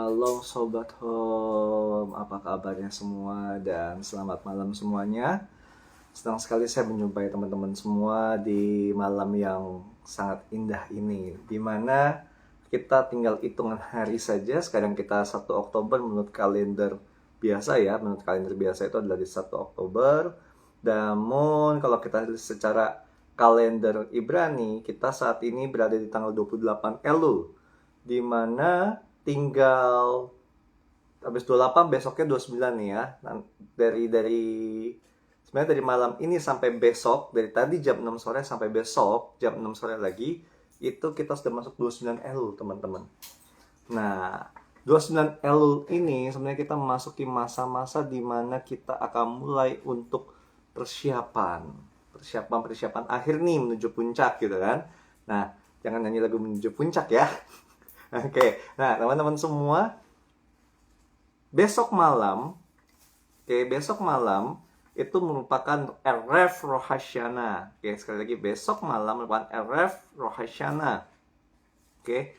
Shalom Sobat Home, apa kabarnya semua dan selamat malam semuanya. Senang sekali saya menjumpai teman-teman semua di malam yang sangat indah ini, dimana kita tinggal hitungan hari saja. Sekarang kita 1 Oktober menurut kalender biasa ya, menurut kalender biasa itu adalah di 1 Oktober. Namun kalau kita lihat secara kalender Ibrani, kita saat ini berada di tanggal 28 Elul, dimana tinggal habis 28 besoknya 29 nih ya. Dari sebenarnya dari malam ini sampai besok, dari tadi jam 6 sore sampai besok jam 6 sore lagi, itu kita sudah masuk 29 Elul, teman-teman. Nah, 29 Elul ini sebenarnya kita memasuki masa-masa di mana kita akan mulai untuk persiapan akhir nih menuju puncak gitu kan. Nah, jangan nyanyi lagu menuju puncak ya. Oke, nah teman-teman semua, besok malam itu merupakan Erev Rosh Hashanah. Oke, sekali lagi, besok malam merupakan Erev Rosh Hashanah. Oke,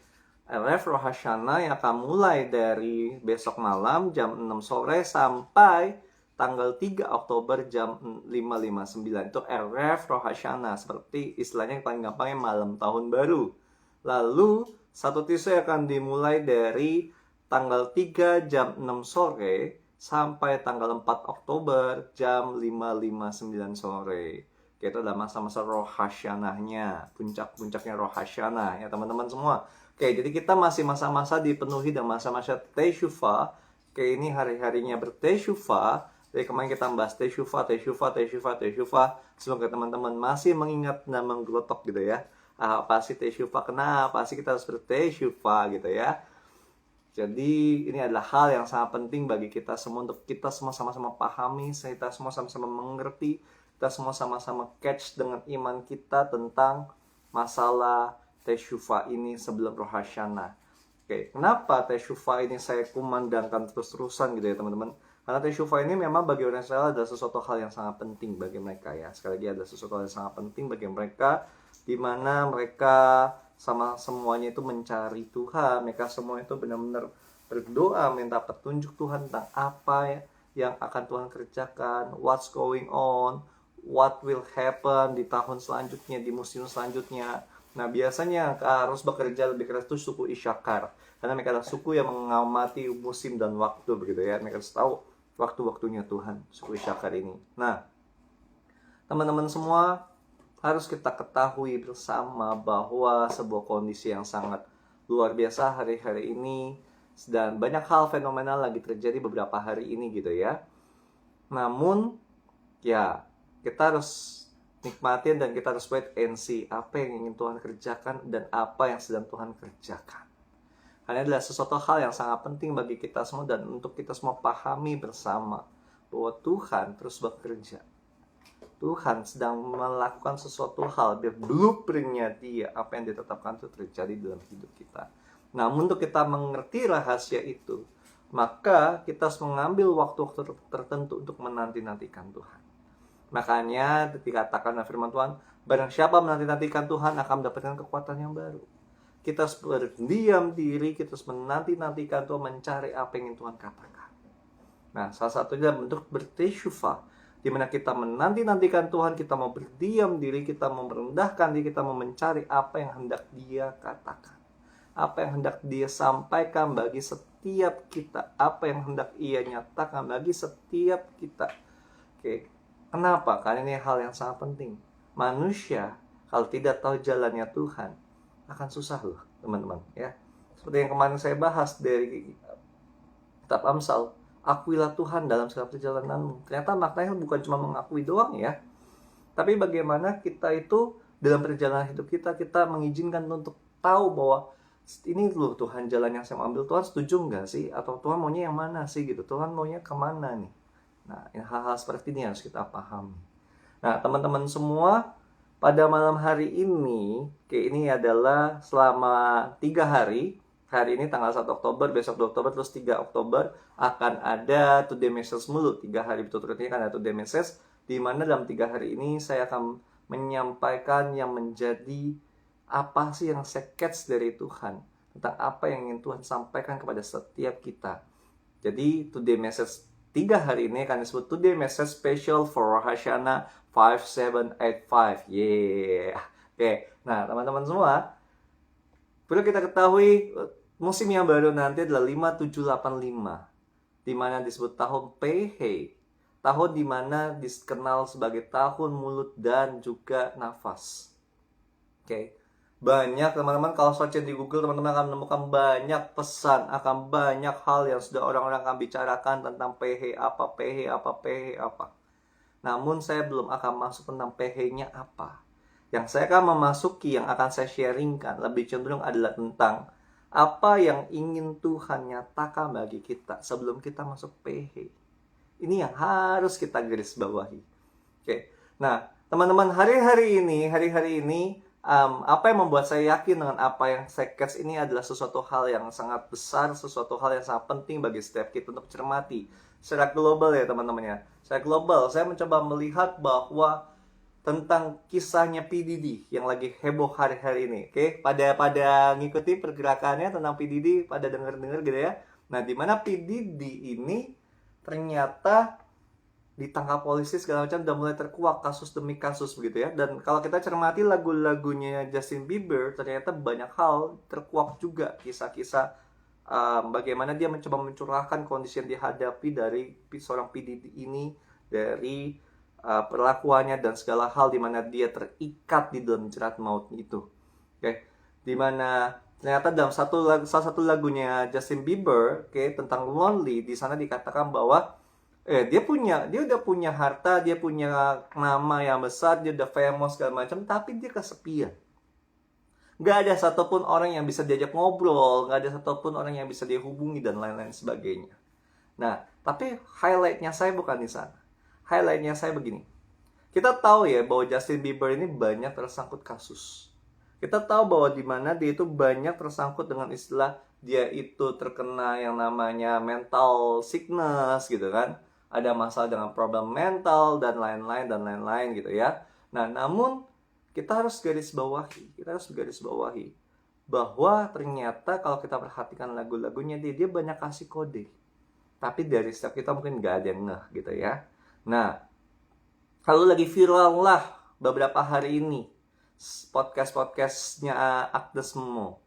Erev Rosh Hashanah yang akan mulai dari besok malam jam 6 sore sampai tanggal 3 Oktober jam 5.59. Itu Erev Rosh Hashanah, seperti istilahnya yang paling gampangnya malam tahun baru. Lalu satu tisu akan dimulai dari tanggal 3 jam 6 sore sampai tanggal 4 Oktober jam 5.59 sore. Itu adalah masa-masa Rosh Hashanah-nya, puncak-puncaknya Rosh Hashanah ya teman-teman semua. Oke, jadi kita masih masa-masa dipenuhi dengan masa-masa Teshuvah. Oke, ini hari-harinya berteshuvah. Jadi kemarin kita membahas Teshuvah. Semoga teman-teman masih mengingat dan menggelotok gitu ya. Apa sih Teshuvah? Kenapa sih kita harus berteshuvah gitu ya? Jadi ini adalah hal yang sangat penting bagi kita semua, untuk kita semua sama-sama pahami, kita semua sama-sama mengerti, kita semua sama-sama catch dengan iman kita tentang masalah Teshuvah ini sebelum Rosh Hashanah. Oke, kenapa Teshuvah ini saya kumandangkan terus-terusan gitu ya teman-teman? Karena Teshuvah ini memang bagi orang Israel adalah sesuatu hal yang sangat penting bagi mereka ya. Sekali lagi, adalah sesuatu hal yang sangat penting bagi mereka, di mana mereka sama semuanya itu mencari Tuhan. Mereka semua itu benar-benar berdoa, minta petunjuk Tuhan tentang apa yang akan Tuhan kerjakan, what's going on, what will happen di tahun selanjutnya, di musim selanjutnya. Nah, biasanya harus bekerja lebih keras itu suku Isyakar, karena mereka adalah suku yang mengamati musim dan waktu begitu ya. Mereka harus tahu waktu-waktunya Tuhan, suku Isyakar ini. Nah, teman-teman semua, harus kita ketahui bersama bahwa sebuah kondisi yang sangat luar biasa hari-hari ini, dan banyak hal fenomenal lagi terjadi beberapa hari ini gitu ya. Namun ya, kita harus nikmatin dan kita harus wait and see apa yang ingin Tuhan kerjakan dan apa yang sedang Tuhan kerjakan. Karena adalah sesuatu hal yang sangat penting bagi kita semua, dan untuk kita semua pahami bersama bahwa Tuhan terus bekerja. Tuhan sedang melakukan sesuatu hal, blueprint-nya dia, apa yang ditetapkan itu terjadi dalam hidup kita. Namun untuk kita mengerti rahasia itu, maka kita harus mengambil waktu-waktu tertentu untuk menanti-nantikan Tuhan. Makanya dikatakan dalam firman Tuhan, barang siapa menanti-nantikan Tuhan akan mendapatkan kekuatan yang baru. Kita harus berdiam diri, kita harus menanti-nantikan Tuhan, mencari apa yang ingin Tuhan katakan. Nah, salah satunya bentuk berteshuvah, di mana kita menanti-nantikan Tuhan, kita mau berdiam diri, kita mau merendahkan diri, kita mau mencari apa yang hendak Dia katakan, apa yang hendak Dia sampaikan bagi setiap kita, apa yang hendak Ia nyatakan bagi setiap kita. Oke, kenapa? Karena ini hal yang sangat penting. Manusia kalau tidak tahu jalannya Tuhan akan susah loh, teman-teman ya. Seperti yang kemarin saya bahas dari kitab Amsal, akuilah Tuhan dalam segala perjalananmu. Ternyata maknanya bukan cuma mengakui doang ya, tapi bagaimana kita itu dalam perjalanan hidup kita, kita mengizinkan untuk tahu bahwa ini loh Tuhan jalan yang saya ambil. Tuhan setuju nggak sih? Atau Tuhan maunya yang mana sih gitu? Tuhan maunya kemana nih? Nah, hal-hal seperti ini harus kita pahami. Nah, teman-teman semua, pada malam hari ini, ini adalah selama 3 hari. Hari ini tanggal 1 Oktober, besok 2 Oktober, terus 3 Oktober akan ada Today Message mulu. 3 hari berturut-turut ini akan ada Today Message, di mana dalam 3 hari ini saya akan menyampaikan yang menjadi apa sih yang saya catch dari Tuhan tentang apa yang ingin Tuhan sampaikan kepada setiap kita. Jadi today message 3 hari ini akan disebut today message special for Rosh Hashanah 5785. Yeah. Oke, nah teman-teman semua, perlu kita ketahui musim yang baru nanti adalah 5785, di mana disebut tahun PH, tahun di mana dikenal sebagai tahun mulut dan juga nafas. Oke. Banyak teman-teman kalau search di Google, teman-teman akan menemukan banyak pesan, akan banyak hal yang sudah orang-orang akan bicarakan tentang PH apa, PH apa, PH apa. Namun saya belum akan masuk tentang PH-nya apa. Yang saya akan memasuki, yang akan saya sharingkan lebih cenderung adalah tentang apa yang ingin Tuhan nyatakan bagi kita sebelum kita masuk PH. Ini yang harus kita garis bawahi. Oke. Nah, teman-teman, hari-hari ini apa yang membuat saya yakin dengan apa yang saya catch ini adalah sesuatu hal yang sangat besar, sesuatu hal yang sangat penting bagi setiap kita untuk cermati secara global ya teman-teman ya. Secara global, saya mencoba melihat bahwa tentang kisahnya PDD yang lagi heboh hari-hari ini. Oke, pada ngikuti pergerakannya tentang PDD, pada dengar-dengar gitu ya. Nah, di mana PDD ini ternyata ditangkap polisi segala macam, udah mulai terkuak kasus demi kasus begitu ya. Dan kalau kita cermati lagu-lagunya Justin Bieber, ternyata banyak hal terkuak juga, kisah-kisah bagaimana dia mencoba mencurahkan kondisi yang dihadapi dari seorang PDD ini, dari perlakuannya dan segala hal di mana dia terikat di dalam jerat maut itu. Oke, di mana ternyata dalam salah satu lagunya Justin Bieber, tentang Lonely, di sana dikatakan bahwa dia udah punya harta, dia punya nama yang besar, dia udah famous segala macam, tapi dia kesepian. Gak ada satupun orang yang bisa diajak ngobrol, gak ada satupun orang yang bisa dia hubungi dan lain-lain sebagainya. Nah, tapi highlightnya saya bukan di sana. Highlightnya saya begini. Kita tahu ya bahwa Justin Bieber ini banyak tersangkut kasus. Kita tahu bahwa di mana dia itu banyak tersangkut dengan istilah dia itu terkena yang namanya mental sickness gitu kan. Ada masalah dengan problem mental dan lain-lain gitu ya. Nah, namun kita harus garis bawahi bahwa ternyata kalau kita perhatikan lagu-lagunya dia banyak kasih kode. Tapi dari setiap kita mungkin gak ada yang ngeh gitu ya. Nah, kalau lagi viral lah beberapa hari ini podcastnya Agnes Mo.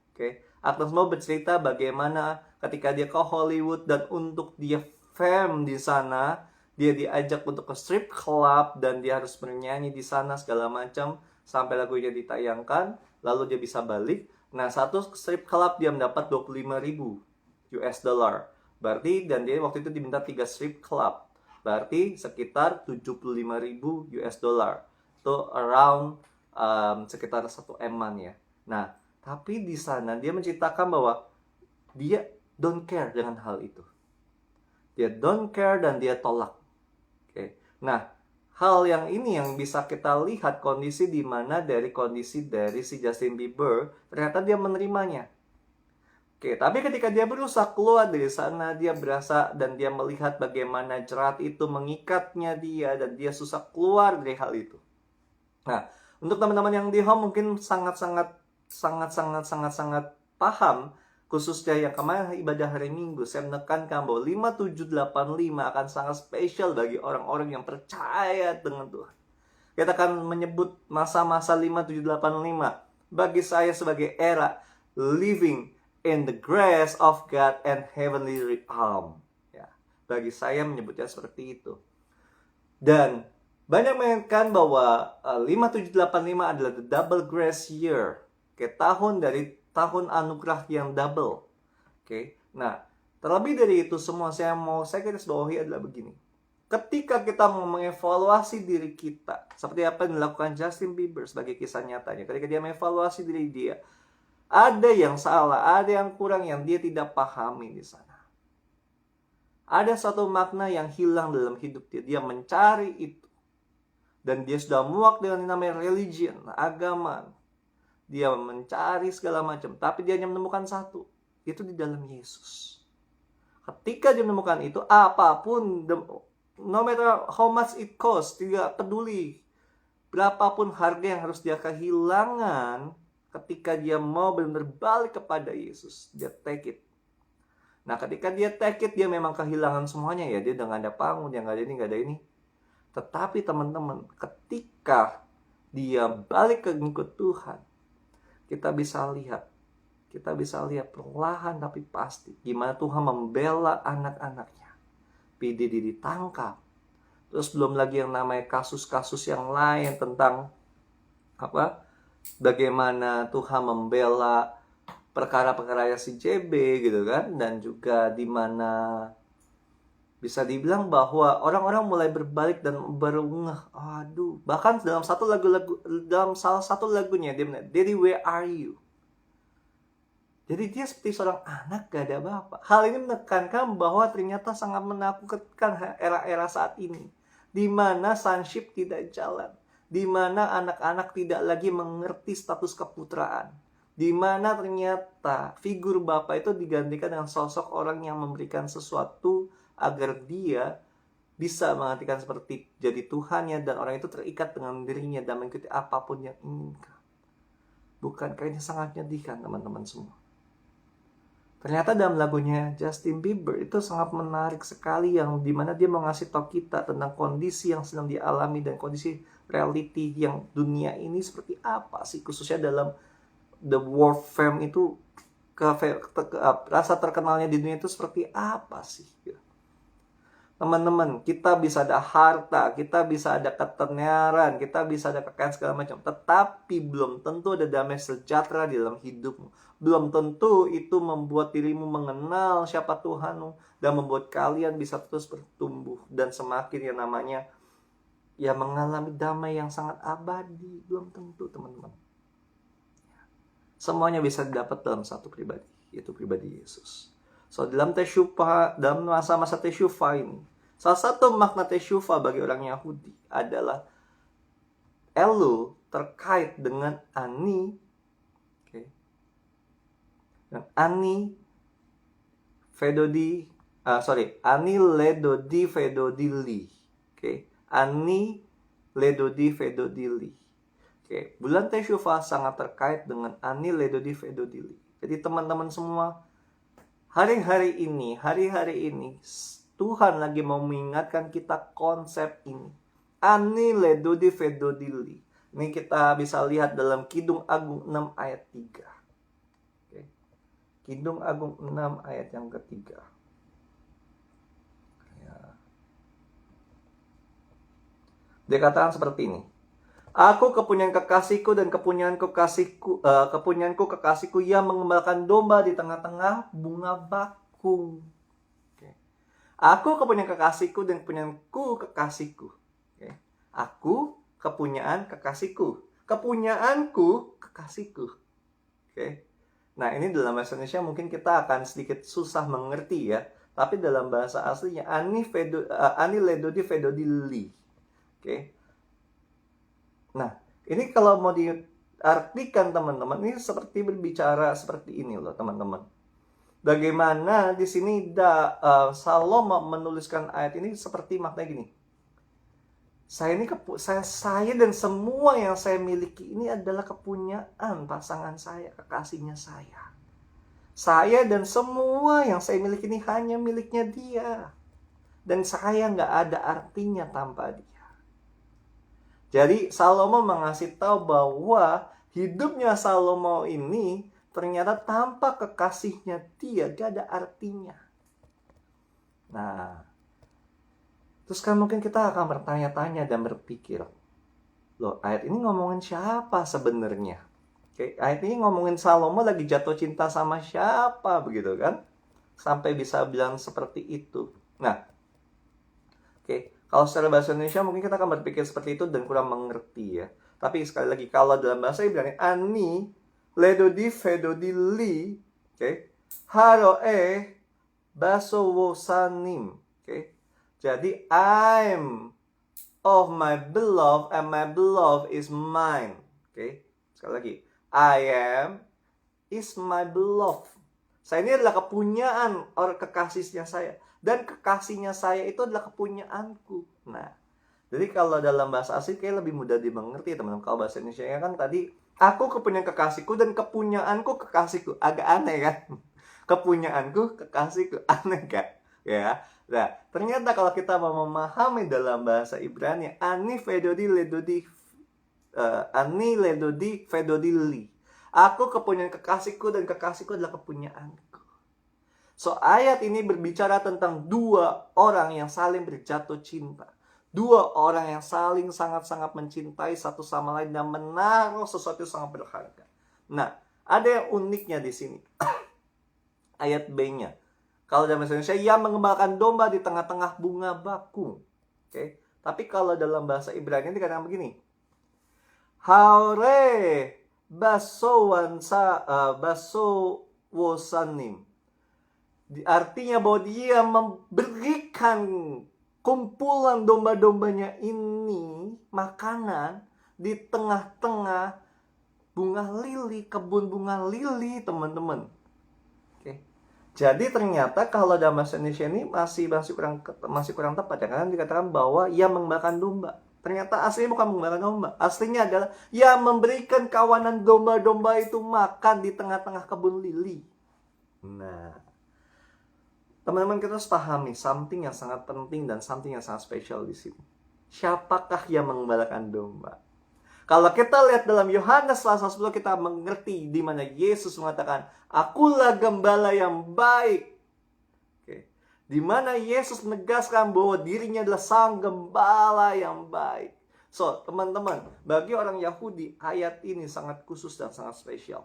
Agnes Mo bercerita bagaimana ketika dia ke Hollywood dan untuk dia fame di sana, dia diajak untuk ke strip club dan dia harus bernyanyi di sana segala macam sampai lagunya ditayangkan, lalu dia bisa balik. Nah, satu strip club dia mendapat 25.000 US dollar. Berarti dan dia waktu itu diminta 3 strip club. Berarti sekitar 75.000 US dollar. Itu around sekitar 1 M-an ya. Nah, tapi di sana dia menceritakan bahwa dia don't care dengan hal itu. Dia don't care dan dia tolak. Nah, hal yang ini yang bisa kita lihat kondisi di mana dari si Justin Bieber, ternyata dia menerimanya. Tapi ketika dia berusaha keluar dari sana, dia berasa dan dia melihat bagaimana jerat itu mengikatnya dia dan dia susah keluar dari hal itu. Nah, untuk teman-teman yang di home mungkin sangat paham, khususnya yang kemarin ibadah hari Minggu, saya menekankan bahwa 5785 akan sangat spesial bagi orang-orang yang percaya dengan Tuhan. Kita akan menyebut masa-masa 5785 bagi saya sebagai era living in the grace of God and heavenly realm. Ya, bagi saya menyebutnya seperti itu. Dan banyak mengatakan bahwa 5785 adalah the double grace year. Tahun anugerah yang double. Nah, terlebih dari itu semua saya garis bawahi adalah begini. Ketika kita mau mengevaluasi diri kita, seperti apa yang dilakukan Justin Bieber sebagai kisah nyatanya, ketika dia mengevaluasi diri dia, ada yang salah, ada yang kurang yang dia tidak pahami di sana. Ada satu makna yang hilang dalam hidup dia. Dia mencari itu. Dan dia sudah muak dengan yang namanya religion, agama. Dia mencari segala macam, tapi dia hanya menemukan satu, itu di dalam Yesus. Ketika dia menemukan itu, apapun, no matter how much it costs, tidak peduli berapapun harga yang harus dia kehilangan, Ketika dia mau benar-benar balik kepada Yesus, dia take it. Nah, ketika dia take it, dia memang kehilangan semuanya ya. Dia udah gak ada panggung, dia gak ada ini, gak ada ini. Tetapi teman-teman, ketika dia balik ke ngikut Tuhan, kita bisa lihat perlahan tapi pasti gimana Tuhan membela anak-anaknya. PDD ditangkap. Terus belum lagi yang namanya kasus-kasus yang lain tentang bagaimana Tuhan membela perkara-perkara si JB gitu kan, dan juga di mana bisa dibilang bahwa orang-orang mulai berbalik dan baru bahkan dalam salah satu lagunya dia bilang, "Daddy, where are you?" Jadi dia seperti seorang anak gak ada bapak. Hal ini menekankan bahwa ternyata sangat menakutkan era-era saat ini, di mana sonship tidak jalan, di mana anak-anak tidak lagi mengerti status keputraan, di mana ternyata figur bapak itu digantikan dengan sosok orang yang memberikan sesuatu agar dia bisa menggantikan seperti jadi Tuhannya, dan orang itu terikat dengan dirinya dan mengikuti apapun yang inginkan. Bukankah ini sangat menyedihkan teman-teman semua? Ternyata dalam lagunya Justin Bieber itu sangat menarik sekali, yang dimana dia mau ngasih tahu kita tentang kondisi yang sedang dialami dan kondisi reality yang dunia ini seperti apa sih, khususnya dalam the world fame itu, rasa terkenalnya di dunia itu seperti apa sih. Teman-teman, kita bisa ada harta, kita bisa ada ketenaran, kita bisa ada kekayaan segala macam, tetapi belum tentu ada damai sejahtera di dalam hidupmu. Belum tentu itu membuat dirimu mengenal siapa Tuhanmu dan membuat kalian bisa terus bertumbuh dan semakin yang namanya mengalami damai yang sangat abadi. Belum tentu, teman-teman. Semuanya bisa didapat dalam satu pribadi, yaitu pribadi Yesus. So, dalam masa-masa Teshuvah ini, salah satu makna Teshuvah bagi orang Yahudi adalah Elul terkait dengan Ani, dan Ani Ledodi Vedodili. Ani Ledodi Vedodili. Bulan Teshuvah sangat terkait dengan Ani Ledodi Vedodili. Jadi teman-teman semua, hari-hari ini Tuhan lagi mau mengingatkan kita konsep ini. Ani Ledodi Vedodili. Ini kita bisa lihat dalam Kidung Agung 6 ayat 3. Kidung Agung 6 ayat yang ketiga. Dia katakan seperti ini. Aku kepunyaan kekasihku dan kepunyaanku kekasihku yang mengembalakan domba di tengah-tengah bunga bakung. Aku kepunyaan kekasihku dan kepunyaanku kekasihku. Aku kepunyaan kekasihku. Kepunyaanku kekasihku. Nah, ini dalam bahasa Indonesia mungkin kita akan sedikit susah mengerti ya. Tapi dalam bahasa aslinya Ani Ledodi Vedodili. Nah, ini kalau mau diartikan teman-teman, ini seperti berbicara seperti ini loh teman-teman. Bagaimana di sini Salomo menuliskan ayat ini seperti maknanya gini. Saya dan semua yang saya miliki ini adalah kepunyaan pasangan saya, kekasihnya saya. Saya dan semua yang saya miliki ini hanya miliknya dia. Dan saya nggak ada artinya tanpa dia. Jadi Salomo mengasih tahu bahwa hidupnya Salomo ini ternyata tanpa kekasihnya dia gak ada artinya. Nah, terus kan mungkin kita akan bertanya-tanya dan berpikir, loh, ayat ini ngomongin siapa sebenarnya? Ayat ini ngomongin Salomo lagi jatuh cinta sama siapa begitu kan? Sampai bisa bilang seperti itu. Nah, kalau secara bahasa Indonesia mungkin kita akan berpikir seperti itu dan kurang mengerti ya. Tapi sekali lagi, kalau dalam bahasa Ibrani, Ani Ledodi Vedodili, Haroe Basowosanim. Jadi I'm of my beloved and my beloved is mine. Sekali lagi, I am is my beloved. Saya ini adalah kepunyaan orang kekasihnya saya. Dan kekasihnya saya itu adalah kepunyaanku. Nah, jadi kalau dalam bahasa asli kayak lebih mudah dimengerti teman-teman. Kalau bahasa Indonesia kan tadi Aku kepunyaan kekasihku dan kepunyaanku kekasihku. Agak aneh kan? Kepunyaanku kekasihku. Aneh kan? Ya. Nah, ternyata kalau kita mau memahami dalam bahasa Ibrani, ani vedodi ledodi ani ledodi vedodi li. Aku kepunyaan kekasihku dan kekasihku adalah kepunyaanku. So, ayat ini berbicara tentang dua orang yang saling berjatuh cinta. Dua orang yang saling sangat-sangat mencintai satu sama lain dan menaruh sesuatu yang sangat berharga. Nah, ada yang uniknya di sini. Ayat B-nya. Kalau dalam bahasa Indonesia, ia mengembalakan domba di tengah-tengah bunga bakung. Oke. Tapi kalau dalam bahasa Ibrani dikatakan begini. Haure basowosanim. Artinya bahwa dia memberikan kumpulan domba-dombanya ini makanan di tengah-tengah bunga lili, kebun bunga lili, teman-teman. Oke. Jadi ternyata kalau dalam bahasa Indonesia ini masih kurang tepat ya, karena dikatakan bahwa ia mengembalakan domba. Ternyata aslinya bukan mengembalakan domba. Aslinya adalah ia memberikan kawanan domba-domba itu makan di tengah-tengah kebun lili. Nah, teman-teman, kita harus pahami something yang sangat penting dan something yang sangat spesial di sini. Siapakah yang mengembalakan domba? Kalau kita lihat dalam Yohanes pasal 10, kita mengerti di mana Yesus mengatakan, akulah gembala yang baik. Oke. Di mana Yesus menegaskan bahwa dirinya adalah sang gembala yang baik. So, teman-teman, bagi orang Yahudi, ayat ini sangat khusus dan sangat spesial.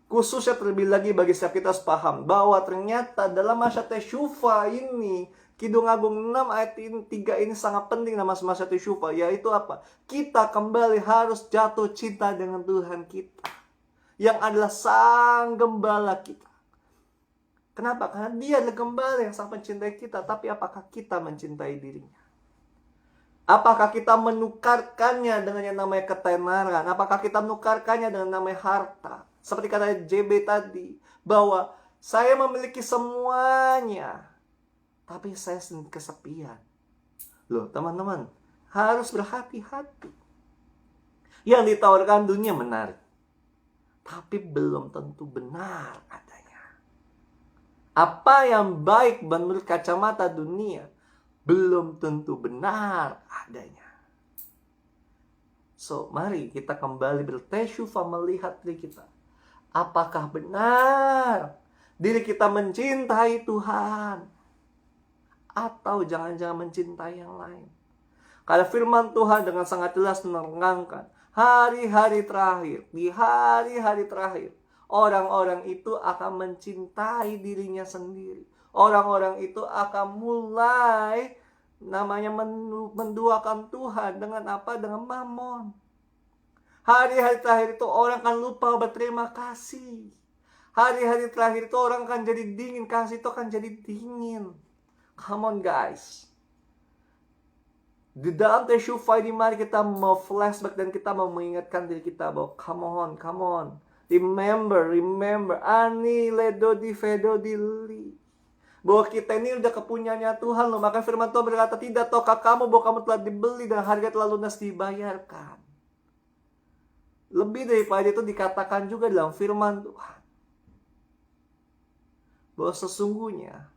Khususnya terlebih lagi bagi setiap kita harus paham bahwa ternyata dalam masa Teshuvah ini, Kidung Agung 6 ayat 3 ini sangat penting dalam masa Teshuvah, yaitu apa? Kita kembali harus jatuh cinta dengan Tuhan kita, yang adalah sang gembala kita. Kenapa? Karena dia adalah gembala yang sangat mencintai kita, tapi apakah kita mencintai dirinya? Apakah kita menukarkannya dengan yang namanya ketenaran? Apakah kita menukarkannya dengan namanya harta? Seperti kata JB tadi, bahwa saya memiliki semuanya, tapi saya kesepian. Loh, teman-teman, harus berhati-hati. Yang ditawarkan dunia menarik, tapi belum tentu benar adanya. Apa yang baik menurut kacamata dunia, belum tentu benar adanya. So, mari kita kembali berteshuvah melihat diri kita. Apakah benar diri kita mencintai Tuhan? Atau jangan-jangan mencintai yang lain? Karena firman Tuhan dengan sangat jelas menerangkan, hari-hari terakhir, di hari-hari terakhir, orang-orang itu akan mencintai dirinya sendiri. Orang-orang itu akan mulai menduakan Tuhan dengan apa? Dengan mamon. Hari-hari terakhir itu orang akan lupa berterima kasih. Hari-hari terakhir itu orang akan jadi dingin. Kasih itu akan jadi dingin. Come on guys. Di dalam Teshuvah ini mari kita mau flashback dan kita mau mengingatkan diri kita bahwa come on. Remember. Ani ledodi vedodi li. Bahwa kita ini udah kepunyaannya Tuhan loh. Maka firman Tuhan berkata, tidak tahukah kamu bahwa kamu telah dibeli dan harga telah lunas dibayarkan. Lebih daripada itu dikatakan juga dalam firman Tuhan, bahwa sesungguhnya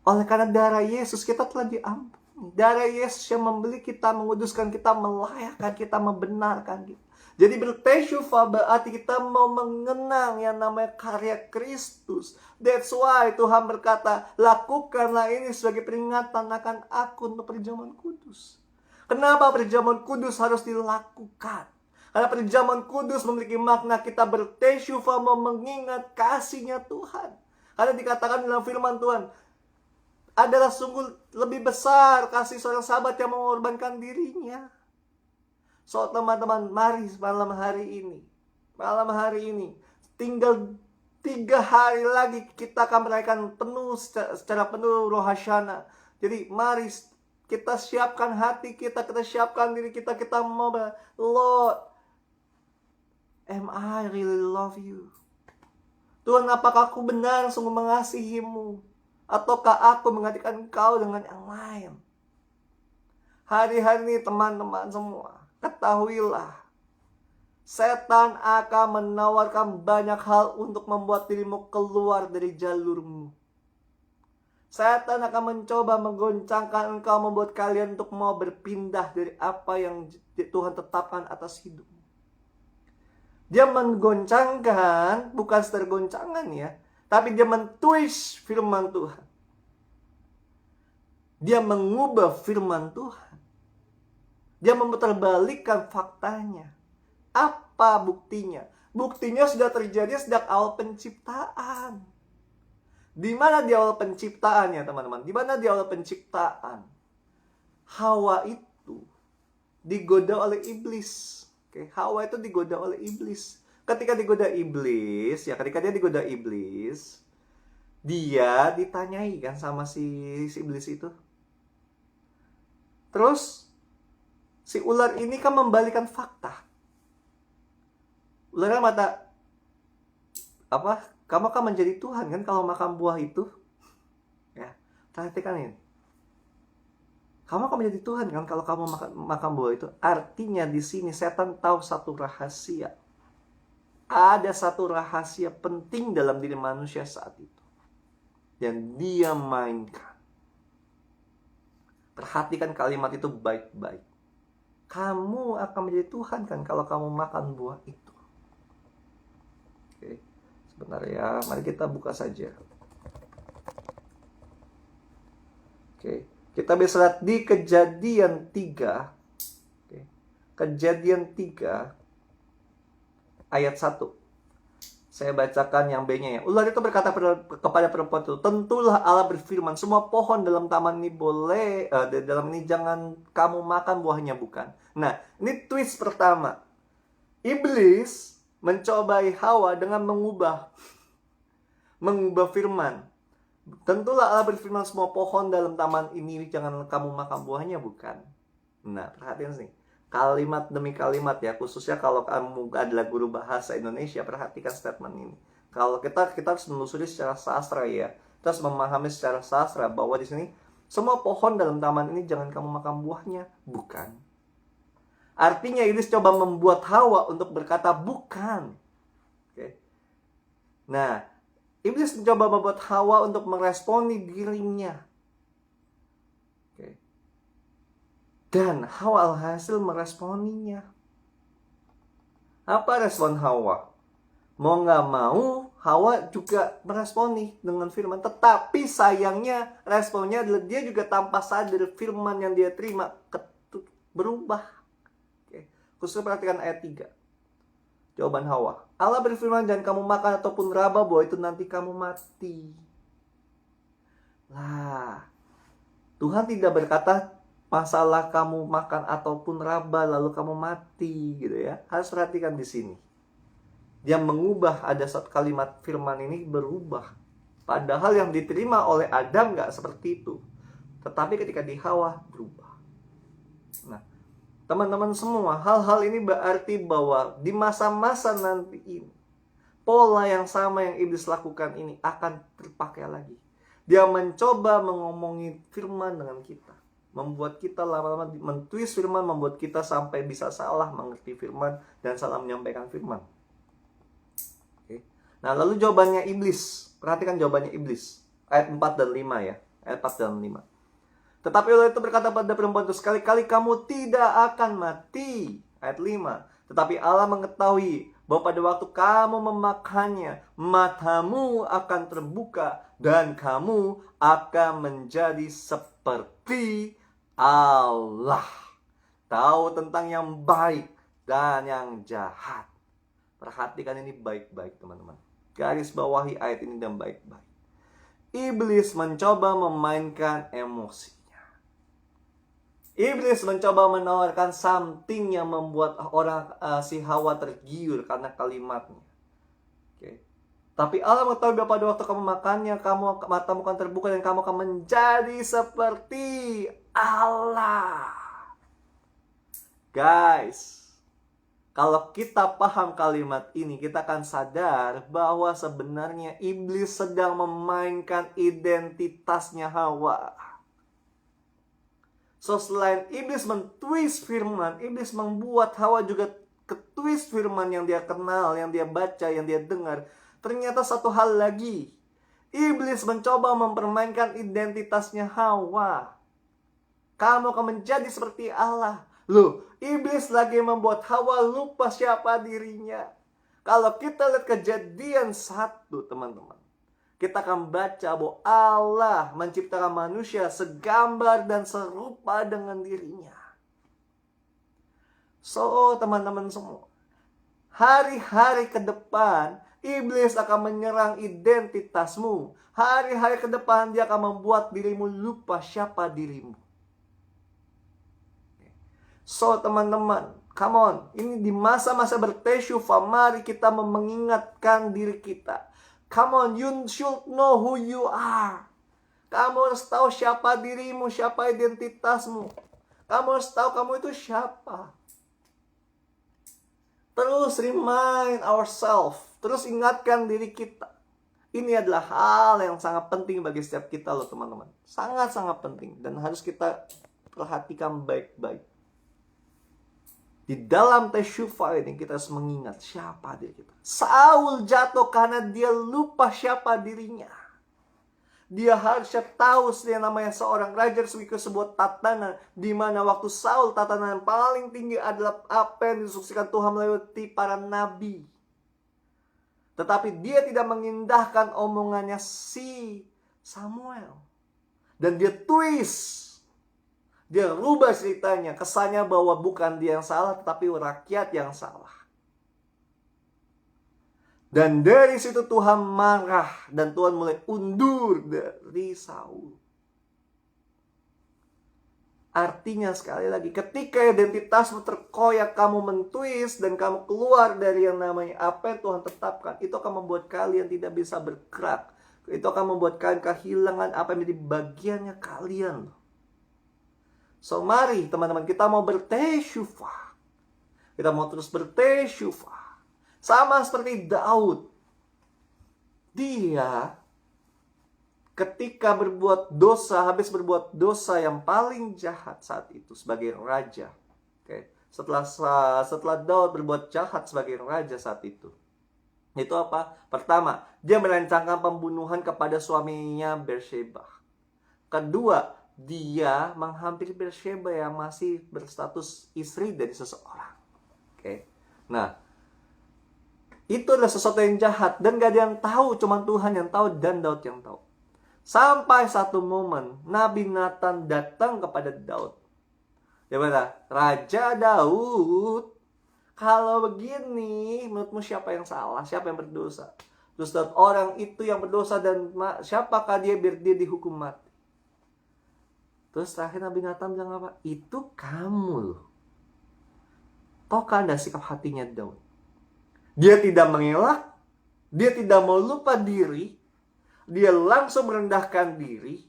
oleh karena darah Yesus kita telah diampuni. Darah Yesus yang membeli kita, menguduskan kita, melayakkan kita, membenarkan kita. Jadi berteshuvah berarti kita mau mengenang yang namanya karya Kristus. That's why Tuhan berkata, lakukanlah ini sebagai peringatan akan aku untuk perjamuan kudus. Kenapa perjamuan kudus harus dilakukan? Karena perjamuan kudus memiliki makna kita berteshuvah mau mengingat kasihnya Tuhan. Karena dikatakan dalam firman Tuhan, adalah sungguh lebih besar kasih seorang sahabat yang mengorbankan dirinya. So teman-teman, mari malam hari ini, tinggal 3 hari lagi kita akan merayakan penuh secara penuh Roh Hasyana. Jadi mari kita siapkan hati kita siapkan diri kita mau Lord, am I really love you? Tuhan, apakah aku benar sungguh mengasihimu? Ataukah aku menggantikan engkau dengan yang lain? Hari-hari ini teman-teman semua, ketahuilah Setan akan menawarkan banyak hal untuk membuat dirimu keluar dari jalurmu. Setan akan mencoba menggoncangkan engkau, membuat kalian untuk mau berpindah dari apa yang Tuhan tetapkan atas hidupmu. Dia menggoncangkan, bukan sekedar goncangan ya, tapi dia mentwist firman Tuhan. Dia mengubah firman Tuhan. Dia memutarbalikkan faktanya. Apa buktinya? Buktinya sudah terjadi sejak awal penciptaan. Di mana di awal penciptaannya, teman-teman? Di mana di awal penciptaan? Hawa itu digoda oleh iblis. Oke, Hawa itu digoda oleh iblis. Ketika digoda iblis, ketika dia digoda iblis, dia ditanyai kan sama si iblis itu. Terus si ular ini kan membalikan fakta. Ular mata apa? Kamu akan menjadi Tuhan kan kalau makan buah itu? Ya, perhatikan ini. Kamu akan menjadi Tuhan kan kalau kamu makan buah itu? Artinya di sini setan tahu satu rahasia. Ada satu rahasia penting dalam diri manusia saat itu. Dan dia mainkan. Perhatikan kalimat itu baik-baik. Kamu akan menjadi Tuhan kan kalau kamu makan buah itu. Oke. Sebentar ya, mari kita buka saja. Oke, kita bisa lihat di Kejadian 3. Oke. Kejadian 3 ayat 1. Saya bacakan yang B-nya ya. Ular itu berkata kepada perempuan itu, tentulah Allah berfirman, semua pohon dalam taman ini boleh, dalam ini jangan kamu makan buahnya, bukan? Nah, ini twist pertama. Iblis mencobai Hawa dengan mengubah firman. Tentulah Allah berfirman, semua pohon dalam taman ini jangan kamu makan buahnya, bukan? Nah, perhatian sih. Kalimat demi kalimat ya, khususnya kalau kamu adalah guru bahasa Indonesia, perhatikan statement ini. Kalau kita harus menelusuri secara sastra ya. Kita harus memahami secara sastra bahwa di sini semua pohon dalam taman ini jangan kamu makan buahnya, bukan? Artinya iblis coba membuat Hawa untuk berkata bukan. Oke. Nah, iblis mencoba membuat Hawa untuk meresponi dirinya. Oke. Dan Hawa alhasil meresponinya. Apa respon Hawa? Mau nggak mau, Hawa juga meresponi dengan firman. Tetapi sayangnya responnya adalah dia juga tanpa sadar firman yang dia terima berubah. Khususnya perhatikan ayat 3. Jawaban Hawa. Allah berfirman, jangan kamu makan ataupun raba buah itu, nanti kamu mati. Lah, Tuhan tidak berkata masalah kamu makan ataupun raba lalu kamu mati gitu ya. Harus perhatikan di sini. Dia mengubah, ada satu kalimat firman ini berubah. Padahal yang diterima oleh Adam nggak seperti itu. Tetapi ketika di Hawa berubah. Nah, teman-teman semua, hal-hal ini berarti bahwa di masa-masa nanti ini, pola yang sama yang iblis lakukan ini akan terpakai lagi. Dia mencoba mengomongi firman dengan kita. Membuat kita lama-lama mentwist firman, membuat kita sampai bisa salah mengerti firman dan salah menyampaikan firman. Oke. Nah, lalu jawabannya iblis. Perhatikan jawabannya iblis. Ayat 4 dan 5 ya. Ayat 4 dan 5. Tetapi ular itu berkata pada perempuan itu, sekali-kali kamu tidak akan mati. Ayat 5. Tetapi Allah mengetahui bahwa pada waktu kamu memakannya, matamu akan terbuka dan kamu akan menjadi seperti Allah. Tahu tentang yang baik dan yang jahat. Perhatikan ini baik-baik teman-teman. Garis bawahi ayat ini dan baik-baik. Iblis mencoba memainkan emosi. Iblis mencoba menawarkan something yang membuat orang si Hawa tergiur karena kalimatnya. Oke. Tapi Allah mengetahui bahwa pada waktu kamu makannya, matamu akan terbuka dan kamu akan menjadi seperti Allah. Guys, kalau kita paham kalimat ini, kita akan sadar bahwa sebenarnya iblis sedang memainkan identitasnya Hawa. So, selain iblis mentwist firman, iblis membuat Hawa juga ketwist firman yang dia kenal, yang dia baca, yang dia dengar, ternyata satu hal lagi. Iblis mencoba mempermainkan identitasnya Hawa. Kamu akan menjadi seperti Allah. Loh, iblis lagi membuat Hawa lupa siapa dirinya. Kalau kita lihat Kejadian 1, teman-teman, kita akan baca bahwa Allah menciptakan manusia segambar dan serupa dengan dirinya. So, teman-teman semua, hari-hari ke depan, iblis akan menyerang identitasmu. Hari-hari ke depan, dia akan membuat dirimu lupa siapa dirimu. So, teman-teman, come on. Ini di masa-masa bertesyufah, mari kita mengingatkan diri kita. Come on, you should know who you are. Kamu harus tahu siapa dirimu, siapa identitasmu. Kamu harus tahu kamu itu siapa. Terus remind ourselves. Terus ingatkan diri kita. Ini adalah hal yang sangat penting bagi setiap kita loh, teman-teman. Sangat-sangat penting. Dan harus kita perhatikan baik-baik. Di dalam tesyufah ini kita harus mengingat siapa diri kita. Saul jatuh karena dia lupa siapa dirinya. Dia harusnya tahu yang namanya seorang raja harus mengikuti sebuah tatanan. Di mana waktu Saul, tatanan yang paling tinggi adalah apa yang diinstruksikan Tuhan melalui para nabi. Tetapi dia tidak mengindahkan omongannya si Samuel. Dan dia twist. Dia rubah ceritanya, kesannya bahwa bukan dia yang salah, tetapi rakyat yang salah. Dan dari situ Tuhan marah, dan Tuhan mulai undur dari Saul. Artinya sekali lagi, ketika identitasmu terkoyak, kamu mentwist, dan kamu keluar dari yang namanya apa yang Tuhan tetapkan, itu akan membuat kalian tidak bisa bergerak. Itu akan membuat kalian kehilangan apa yang menjadi bagiannya kalian. So mari teman-teman, kita mau bertesyufah. Kita mau terus bertesyufah. Sama seperti Daud. Dia ketika berbuat dosa, habis berbuat dosa yang paling jahat saat itu sebagai raja. Oke. Setelah Daud berbuat jahat sebagai raja saat itu. Itu apa? Pertama, dia merancangkan pembunuhan kepada suaminya Bersheba. Kedua, dia menghampiri Bersheba yang masih berstatus istri dari seseorang. Oke. Nah, itu adalah sesuatu yang jahat dan gak ada yang tahu, cuma Tuhan yang tahu dan Daud yang tahu. Sampai satu momen Nabi Nathan datang kepada Daud. Dia berkata, Raja Daud, kalau begini menurutmu siapa yang salah, siapa yang berdosa? Terus Daud, orang itu yang berdosa dan siapakah dia biar dia dihukum mati? Terus terakhir Nabi Nathan bilang apa? Itu kamu loh. Tahukah Anda sikap hatinya Daud? Dia tidak mengelak. Dia tidak mau lupa diri. Dia langsung merendahkan diri.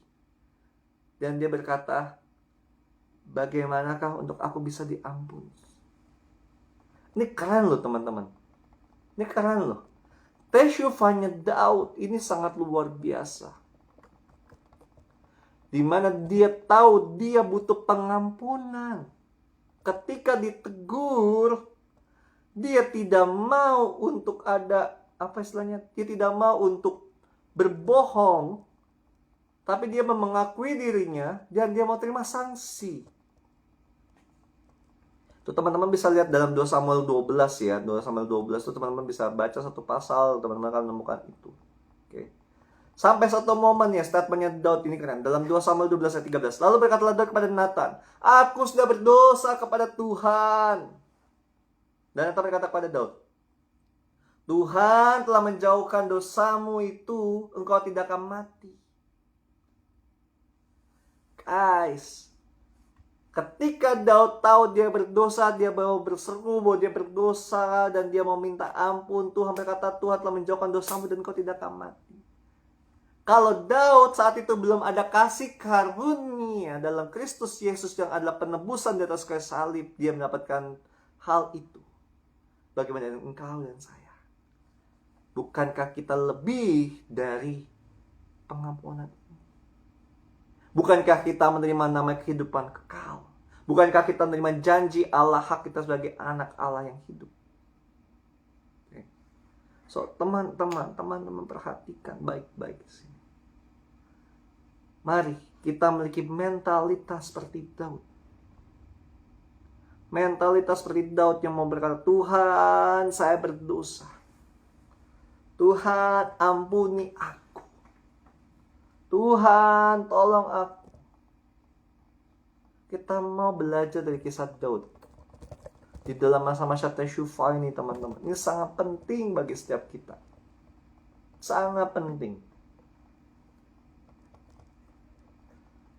Dan dia berkata, bagaimanakah untuk aku bisa diampuni? Ini keren loh teman-teman. Ini keren loh. Tesyufahnya Daud ini sangat luar biasa. Di mana dia tahu dia butuh pengampunan. Ketika ditegur, dia tidak mau untuk ada, apa istilahnya? Dia tidak mau untuk berbohong. Tapi dia mengakui dirinya dan dia mau terima sanksi. Itu teman-teman bisa lihat dalam 2 Samuel 12 ya. 2 Samuel 12 itu teman-teman bisa baca satu pasal, teman-teman akan menemukan itu. Oke. Sampai satu momen ya, statementnya Daud ini keren. Dalam 2 Samuel 12 ayat 13. Lalu berkatalah Daud kepada Nathan, aku sudah berdosa kepada Tuhan. Dan Nathan berkata kepada Daud, Tuhan telah menjauhkan dosamu itu, engkau tidak akan mati. Guys, ketika Daud tahu dia berdosa, dia mau berseru bahwa dia berdosa dan dia mau minta ampun, Tuhan berkata, Tuhan telah menjauhkan dosamu dan engkau tidak akan mati. Kalau Daud saat itu belum ada kasih karunia dalam Kristus Yesus yang adalah penebusan di atas kayu salib, dia mendapatkan hal itu. Bagaimana dengan engkau dan saya? Bukankah kita lebih dari pengampunan ini? Bukankah kita menerima nama kehidupan kekal? Bukankah kita menerima janji Allah, hak kita sebagai anak Allah yang hidup? Oke. So, teman-teman perhatikan baik-baik di sini. Mari kita memiliki mentalitas seperti Daud. Mentalitas seperti Daud yang mau berkata, Tuhan, saya berdosa. Tuhan, ampuni aku. Tuhan, tolong aku. Kita mau belajar dari kisah Daud. Di dalam masa-masa tesyufa ini, teman-teman. Ini sangat penting bagi setiap kita. Sangat penting.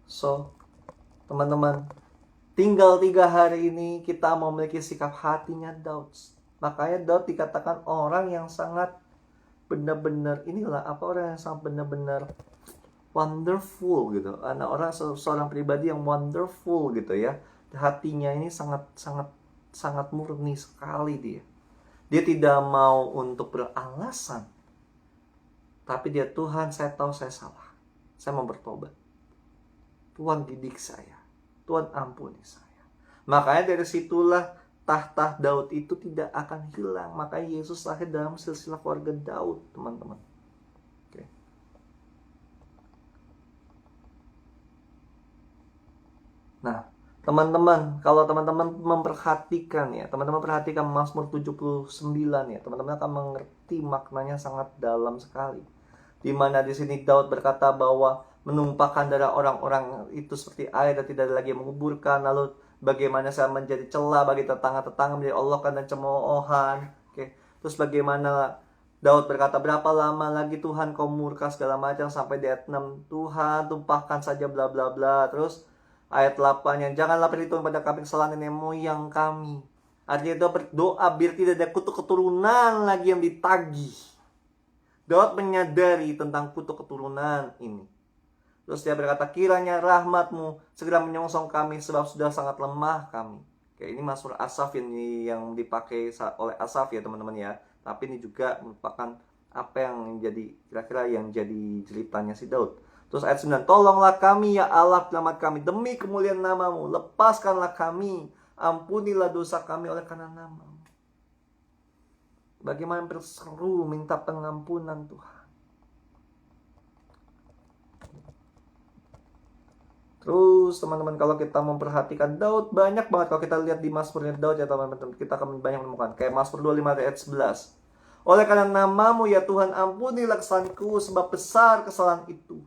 So, teman-teman, tinggal 3 hari ini kita mau memiliki sikap hatinya Daud. Makanya Daud dikatakan orang yang sangat benar-benar, orang yang sangat benar-benar wonderful gitu. Orang seorang pribadi yang wonderful gitu ya. Hatinya ini sangat murni sekali dia. Dia tidak mau untuk beralasan. Tapi dia, Tuhan, saya tahu saya salah. Saya mau bertobat. Tuhan didik saya. Tuhan ampuni saya. Makanya dari situlah tahta Daud itu tidak akan hilang. Makanya Yesus lahir dalam silsilah keluarga Daud, teman-teman. Oke. Nah, teman-teman, kalau teman-teman memperhatikan ya, teman-teman perhatikan Mazmur 79 ya, teman-teman akan mengerti maknanya sangat dalam sekali. Di mana di sini Daud berkata bahwa menumpahkan darah orang-orang itu seperti air dan tidak ada lagi yang menguburkan. Lalu bagaimana saya menjadi celah bagi tetangga-tetangga, menjadi olokan dan cemoohan. Oke. Terus bagaimana Daud berkata, berapa lama lagi Tuhan kau murka segala macam, sampai di ayat 6, Tuhan tumpahkan saja bla bla bla. Terus ayat 8 yang janganlah berhitung pada kami kesalahan nenek moyang kami. Artinya Daud berdoa biar tidak ada kutuk keturunan lagi yang ditagih. Daud menyadari tentang kutuk keturunan ini. Terus dia berkata, kiranya rahmat-Mu segera menyongsong kami, sebab sudah sangat lemah kami. Oke, ini Mazmur Asaf yang dipakai oleh Asaf ya teman-teman ya. Tapi ini juga merupakan apa yang jadi kira-kira yang jadi ceritanya si Daud. Terus ayat 9, tolonglah kami ya Allah, selamat kami demi kemuliaan nama-Mu. Lepaskanlah kami, ampunilah dosa kami oleh karena nama-Mu. Bagaimana berseru minta pengampunan Tuhan. Terus teman-teman, kalau kita memperhatikan Daud, banyak banget kalau kita lihat di Mazmurnya Daud ya teman-teman, kita akan banyak menemukan. Kayak Mazmur 25 ayat 11. Oleh karena nama-Mu ya Tuhan, ampunilah kesalahanku, sebab besar kesalahan itu.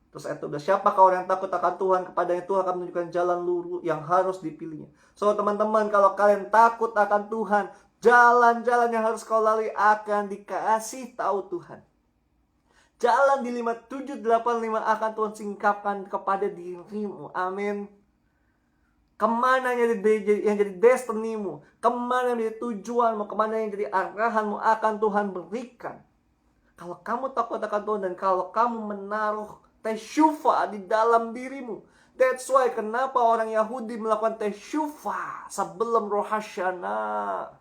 Terus ayat 12, siapakah orang yang takut akan Tuhan, kepadanya Tuhan akan menunjukkan jalan lurus yang harus dipilihnya. So teman-teman, kalau kalian takut akan Tuhan, jalan-jalan yang harus kau lalui akan dikasih tahu Tuhan. Jalan di 5785 akan Tuhan singkapkan kepada dirimu. Amin. Kemana yang jadi destinimu, kemana yang jadi tujuanmu, kemana yang jadi arahanmu akan Tuhan berikan. Kalau kamu takut akan Tuhan dan kalau kamu menaruh tesyufa di dalam dirimu. That's why kenapa orang Yahudi melakukan tesyufa sebelum Rosh Hashanah.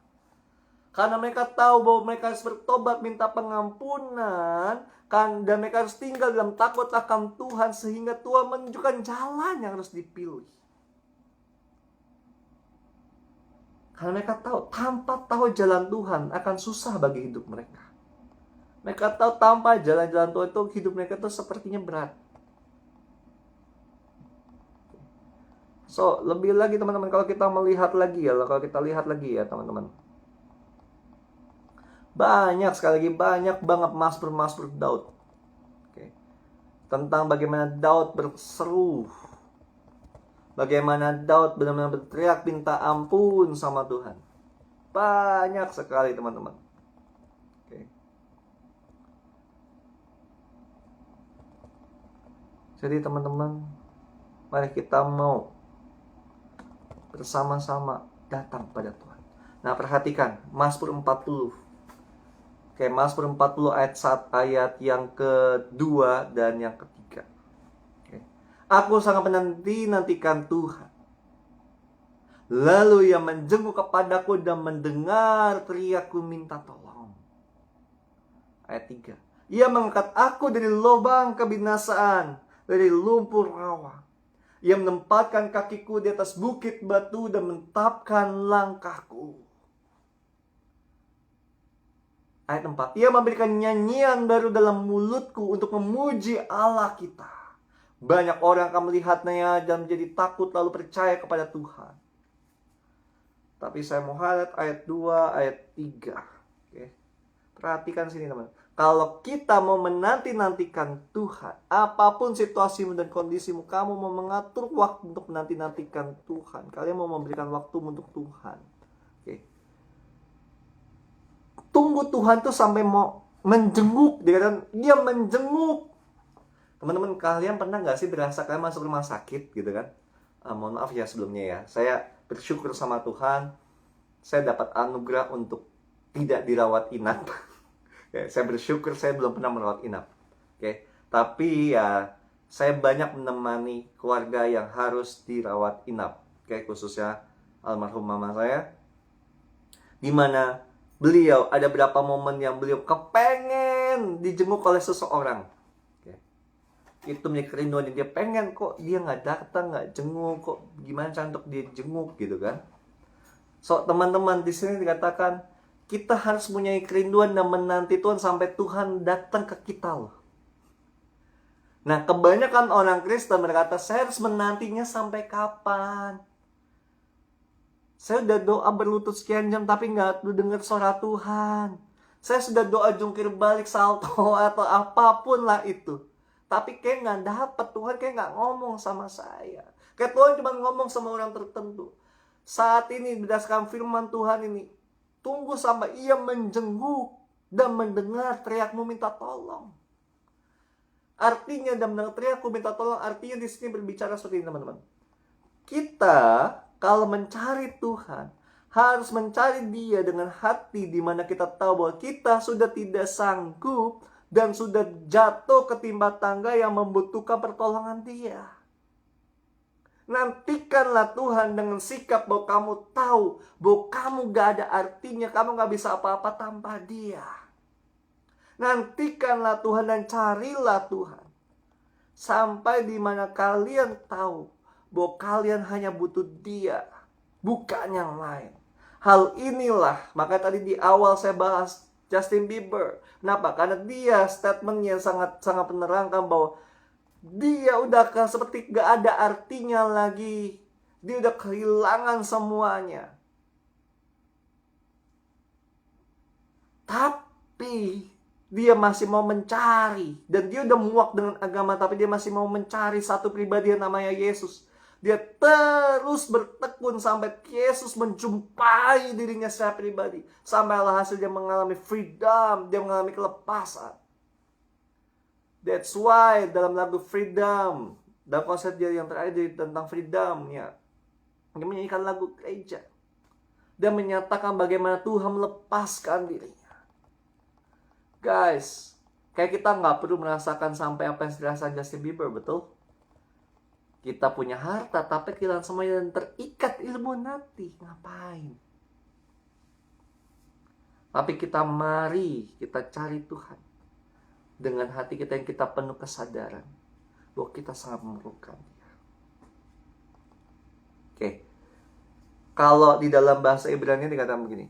Karena mereka tahu bahwa mereka harus bertobat, minta pengampunan, dan mereka harus tinggal dalam takut akan Tuhan, sehingga Tuhan menunjukkan jalan yang harus dipilih. Karena mereka tahu, tanpa tahu jalan Tuhan akan susah bagi hidup mereka. Mereka tahu tanpa jalan-jalan Tuhan itu hidup mereka itu sepertinya berat. So, lebih lagi teman-teman, kalau kita melihat lagi ya, teman-teman. Banyak sekali lagi, banyak banget Mazmur Daud. Oke. Tentang bagaimana Daud berseru. Bagaimana Daud benar-benar berteriak minta ampun sama Tuhan. Banyak sekali teman-teman. Oke. Jadi teman-teman, mari kita mau bersama-sama datang pada Tuhan. Nah, perhatikan Mazmur 40. Oke, Mazmur 40 ayat yang kedua dan yang ketiga. Oke. Aku sangat menanti-nantikan Tuhan. Lalu ia menjenguk kepadaku dan mendengar teriakku minta tolong. Ayat 3. Ia mengangkat aku dari lubang kebinasaan, dari lumpur rawa. Ia menempatkan kakiku di atas bukit batu dan menetapkan langkahku. Ayat 4. Ia memberikan nyanyian baru dalam mulutku untuk memuji Allah kita. Banyak orang akan melihatnya dan menjadi takut lalu percaya kepada Tuhan. Tapi saya mau highlight ayat 2, ayat 3. Oke. Perhatikan sini teman. Kalau kita mau menanti-nantikan Tuhan, apapun situasimu dan kondisimu, kamu mau mengatur waktu untuk menanti-nantikan Tuhan. Kalian mau memberikan waktu untuk Tuhan. Oke. Tunggu Tuhan tuh sampai mau menjenguk. Dia menjenguk. Teman-teman, kalian pernah gak sih berasa kalian masuk rumah sakit gitu kan? Mohon maaf ya sebelumnya ya. Saya bersyukur sama Tuhan. Saya dapat anugerah untuk tidak dirawat inap. Saya bersyukur saya belum pernah merawat inap. Oke, tapi ya saya banyak menemani keluarga yang harus dirawat inap. Oke, khususnya almarhum mama saya. Dimana beliau ada beberapa momen yang beliau kepengen dijenguk oleh seseorang. Oke. Itu menjadi kerinduan dia pengen, kok dia nggak datang, nggak jenguk, kok gimana cara untuk dia jenguk gitu kan? So teman-teman di sini dikatakan kita harus punya kerinduan dan menanti Tuhan sampai Tuhan datang ke kita loh. Nah, kebanyakan orang Kristen berkata, saya harus menantinya sampai kapan? Saya sudah doa berlutut sekian jam tapi nggak dengar suara Tuhan. Saya sudah doa jungkir balik salto atau apapun lah itu. Tapi kayak nggak dapat, Tuhan kayak nggak ngomong sama saya. Kayak Tuhan cuma ngomong sama orang tertentu. Saat ini berdasarkan firman Tuhan ini, tunggu sampai ia menjenguk dan mendengar teriakmu minta tolong. Artinya dan mendengar teriakmu minta tolong, artinya di sini berbicara seperti ini teman-teman. Kita kalau mencari Tuhan harus mencari Dia dengan hati di mana kita tahu bahwa kita sudah tidak sanggup dan sudah jatuh ke timba tangga yang membutuhkan pertolongan Dia. Nantikanlah Tuhan dengan sikap bahwa kamu tahu bahwa kamu gak ada artinya, kamu gak bisa apa-apa tanpa Dia. Nantikanlah Tuhan dan carilah Tuhan sampai di mana kalian tahu bahwa kalian hanya butuh Dia, bukan yang lain. Hal inilah, maka tadi di awal saya bahas Justin Bieber. Kenapa? Karena dia statementnya sangat menerangkan bahwa dia udah seperti gak ada artinya lagi. Dia udah kehilangan semuanya. Tapi dia masih mau mencari. Dan dia udah muak dengan agama, tapi dia masih mau mencari satu pribadi yang namanya Yesus. Dia terus bertekun sampai Yesus menjumpai dirinya secara pribadi. Sampai hasil dia mengalami freedom, dia mengalami kelepasan. That's why dalam lagu Freedom, dalam konser dia yang terakhir tentang freedom ya, dia menyanyikan lagu gereja. Dia menyatakan bagaimana Tuhan melepaskan dirinya. Guys, kayak kita nggak perlu merasakan sampai apa yang dirasakan Justin Bieber, betul? Kita punya harta, tapi kehilangan semuanya dan terikat Illuminati. Ngapain? Tapi mari kita cari Tuhan. Dengan hati kita yang kita penuh kesadaran bahwa kita sangat memerlukan Dia. Oke. Kalau di dalam bahasa Ibrani dikatakan begini.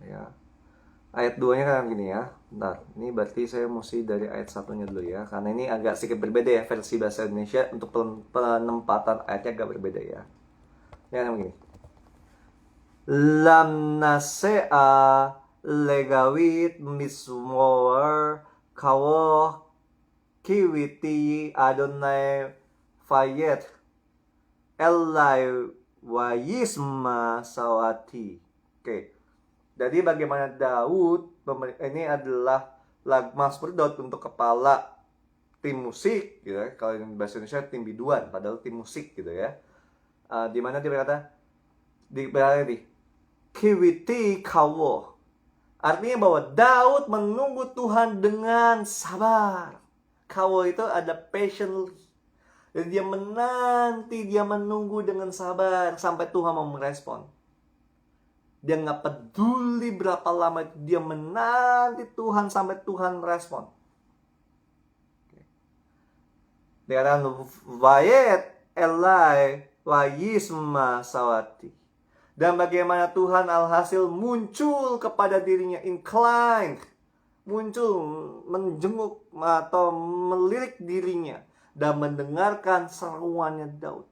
Ya. Ayat 2-nya kan begini ya. Bentar, ini berarti saya mesti dari ayat 1-nya dulu ya. Karena ini agak sedikit berbeda ya versi bahasa Indonesia. Untuk penempatan ayatnya agak berbeda ya. Ini kan begini. Lam nasea legawit mismoer kawo kiwiti Adonai fayet elai wayisma sawati. Oke. Jadi bagaimana Daud, ini adalah lagu Mazmur Daud untuk kepala tim musik gitu ya. Kalau di bahasa Indonesia tim biduan, padahal tim musik gitu ya. Di mana dia berkata di Kiwiti kawo. Artinya bahwa Daud menunggu Tuhan dengan sabar. Kawo itu ada patiently. Jadi dia menanti, dia menunggu dengan sabar sampai Tuhan mau merespon. Dia nggak peduli berapa lama itu, dia menanti Tuhan sampai Tuhan merespon. Dikatakan Vayet Elai Wayisma Sawati. Dan bagaimana Tuhan alhasil muncul kepada dirinya, inclined, muncul, menjenguk atau melirik dirinya dan mendengarkan seruannya Daud.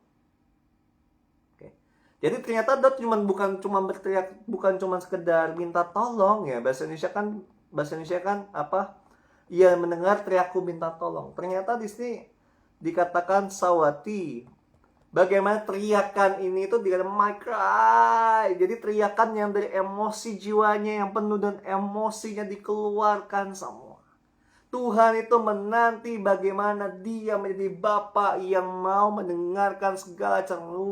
Oke. Jadi ternyata Daud bukan cuma berteriak, bukan cuma sekedar minta tolong ya. Bahasa Indonesia kan apa? Ia mendengar teriakku minta tolong. Ternyata di sini dikatakan Sawati. Bagaimana teriakan ini itu dikatakan my cry. Jadi teriakan yang dari emosi jiwanya yang penuh dan emosinya dikeluarkan semua. Tuhan itu menanti bagaimana dia menjadi Bapa yang mau mendengarkan segala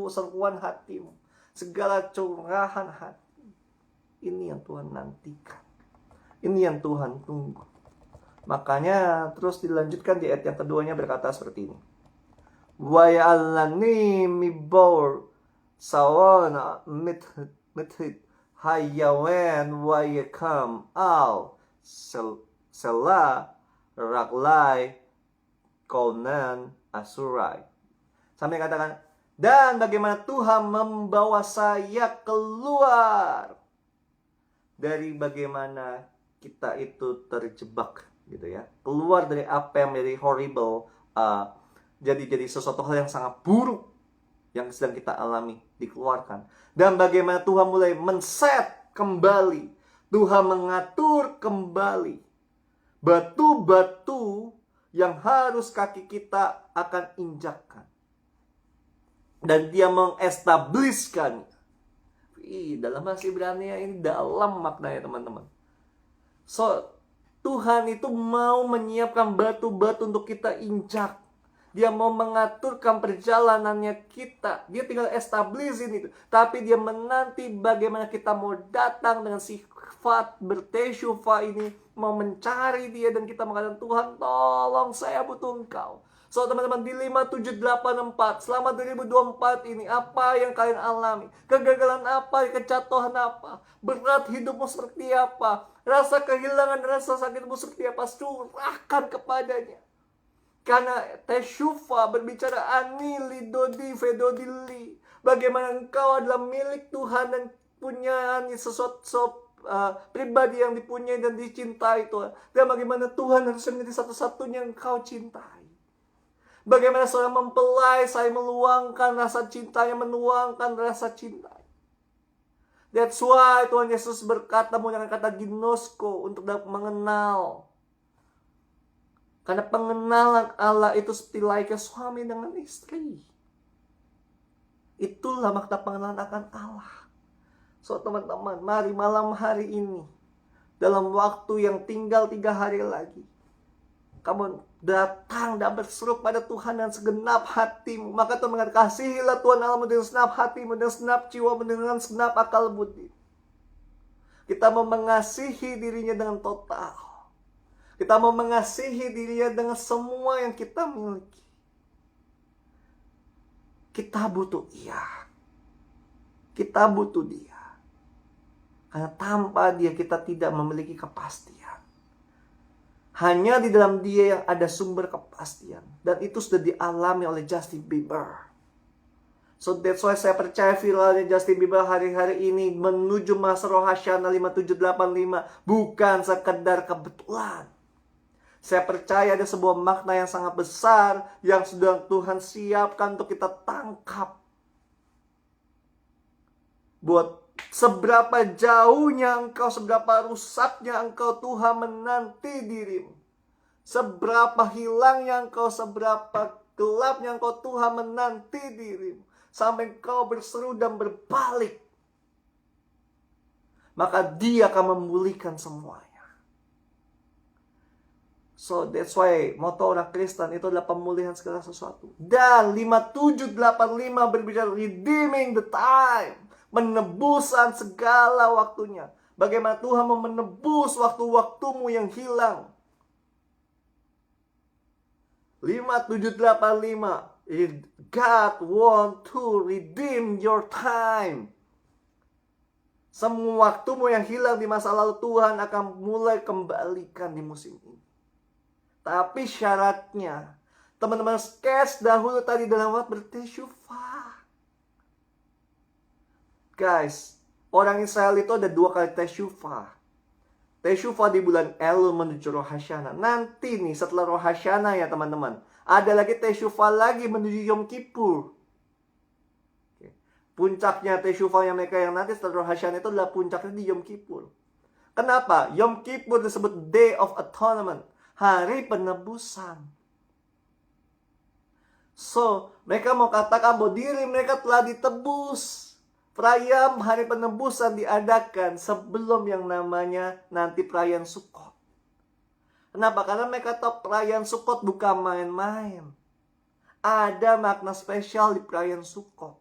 seruan hatimu, segala curahan hati. Ini yang Tuhan nantikan. Ini yang Tuhan tunggu. Makanya terus dilanjutkan di ayat yang keduanya berkata seperti ini. Wayalani mibor sawana mithit hayawen wayakam al sela raklai konan asurai. Sampai katakan, dan bagaimana Tuhan membawa saya keluar dari bagaimana kita itu terjebak gitu ya, keluar dari apa yang menjadi horrible, jadi sesuatu hal yang sangat buruk yang sedang kita alami, dikeluarkan. Dan bagaimana Tuhan mulai men-set kembali, Tuhan mengatur kembali batu-batu yang harus kaki kita akan injakkan, dan dia mengestabliskan. Dalam bahasa Ibrani ini dalam maknanya teman-teman. So Tuhan itu mau menyiapkan batu-batu untuk kita injak. Dia mau mengaturkan perjalanannya kita. Dia tinggal establishing itu. Tapi dia menanti bagaimana kita mau datang dengan sifat bertesyufa ini. Mau mencari dia dan kita mengatakan, Tuhan tolong saya butuh engkau. So teman-teman, di 5784 selama 2024 ini, apa yang kalian alami? Kegagalan apa? Kejatuhan apa? Berat hidupmu seperti apa? Rasa kehilangan, rasa sakitmu seperti apa? Curahkan kepadanya. Karena Tesyufa berbicara anili dodi vedodili. Bagaimana engkau adalah milik Tuhan dan punya sesuatu pribadi yang dipunyai dan dicintai Tuhan. Dan bagaimana Tuhan harus menjadi satu-satunya yang engkau cintai. Bagaimana seorang mempelai saya meluangkan rasa cintanya, menuangkan rasa cinta. That's why Tuhan Yesus berkata menggunakan kata ginosko untuk dapat mengenal. Karena pengenalan Allah itu seperti layaknya suami dengan istri. Itulah makna pengenalan akan Allah. So teman-teman, mari malam hari ini, dalam waktu yang tinggal 3 hari lagi, kamu datang dan berseru pada Tuhan dengan segenap hatimu. Maka Tuhan mengatakan, kasihilah Tuhan Allahmu dengan segenap hatimu, dengan segenap jiwamu, dengan segenap akal budi. Kita mau mengasihi dirinya dengan total. Kita mau mengasihi dirinya dengan semua yang kita miliki. Kita butuh Dia. Kita butuh Dia. Karena tanpa Dia kita tidak memiliki kepastian. Hanya di dalam Dia yang ada sumber kepastian. Dan itu sudah dialami oleh Justin Bieber. So that's why saya percaya viralnya Justin Bieber hari-hari ini menuju masa Rosh Hashanah 5785 bukan sekedar kebetulan. Saya percaya ada sebuah makna yang sangat besar yang sudah Tuhan siapkan untuk kita tangkap. Buat seberapa jauhnya engkau, seberapa rusaknya engkau, Tuhan menanti dirimu. Seberapa hilangnya engkau, seberapa gelapnya engkau, Tuhan menanti dirimu. Sampai engkau berseru dan berbalik. Maka Dia akan memulihkan semuanya. So that's why moto orang Kristen itu adalah pemulihan segala sesuatu. Dan 5785 berbicara redeeming the time. Menebusan segala waktunya. Bagaimana Tuhan mau menebus waktu-waktumu yang hilang. 5785. God want to redeem your time. Semua waktumu yang hilang di masa lalu Tuhan akan mulai kembalikan di musim ini. Tapi syaratnya, teman-teman sketch dahulu tadi dalam waktu bertesyufah. Guys, orang Israel itu ada 2 kali tesyufah. Tesyufah di bulan Elul menuju Rosh Hashanah. Nanti nih setelah Rosh Hashanah ya teman-teman, ada lagi tesyufah lagi menuju Yom Kippur. Puncaknya tesyufah yang mereka yang nanti setelah Rosh Hashanah itu adalah puncaknya di Yom Kippur. Kenapa? Yom Kippur disebut Day of Atonement, hari penebusan. So, mereka mau katakan bahwa diri mereka telah ditebus. Perayaan hari penebusan diadakan sebelum yang namanya nanti perayaan Sukkot. Kenapa? Karena mereka tahu perayaan Sukkot bukan main-main. Ada makna spesial di perayaan Sukkot.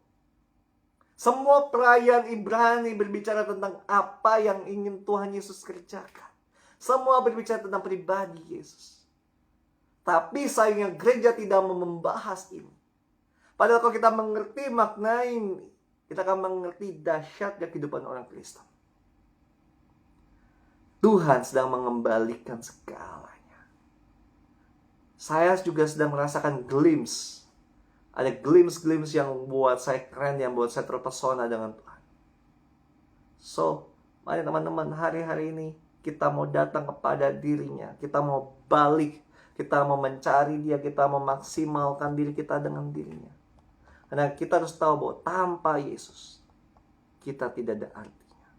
Semua perayaan Ibrani berbicara tentang apa yang ingin Tuhan Yesus kerjakan. Semua berbicara tentang pribadi Yesus. Tapi sayangnya gereja tidak mau membahas ini. Padahal kalau kita mengerti makna ini, kita akan mengerti dahsyatnya kehidupan orang Kristen. Tuhan sedang mengembalikan segalanya. Saya juga sedang merasakan glimpse. Ada glimpse yang buat saya keren, yang buat saya terpesona dengan Tuhan. So, mari teman-teman, hari-hari ini kita mau datang kepada dirinya. Kita mau balik. Kita mau mencari dia. Kita mau maksimalkan diri kita dengan dirinya. Karena kita harus tahu bahwa tanpa Yesus, kita tidak ada artinya.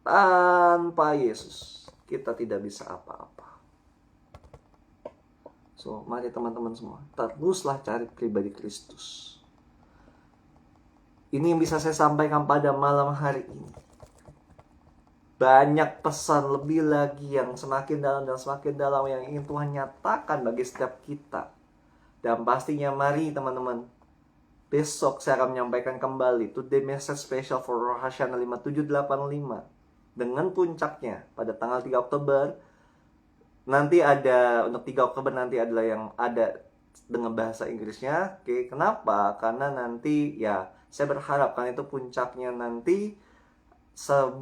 Tanpa Yesus, kita tidak bisa apa-apa. So, mari teman-teman semua, teruslah cari pribadi Kristus. Ini yang bisa saya sampaikan pada malam hari ini. Banyak pesan lebih lagi yang semakin dalam dan semakin dalam yang ingin Tuhan nyatakan bagi setiap kita. Dan pastinya mari teman-teman, besok saya akan menyampaikan kembali Today Message Special for Rosh Hashanah 5785. Dengan puncaknya pada tanggal 3 Oktober. Nanti ada, untuk 3 Oktober nanti adalah yang ada dengan bahasa Inggrisnya. Oke, kenapa? Karena nanti ya saya berharap kan itu puncaknya nanti saya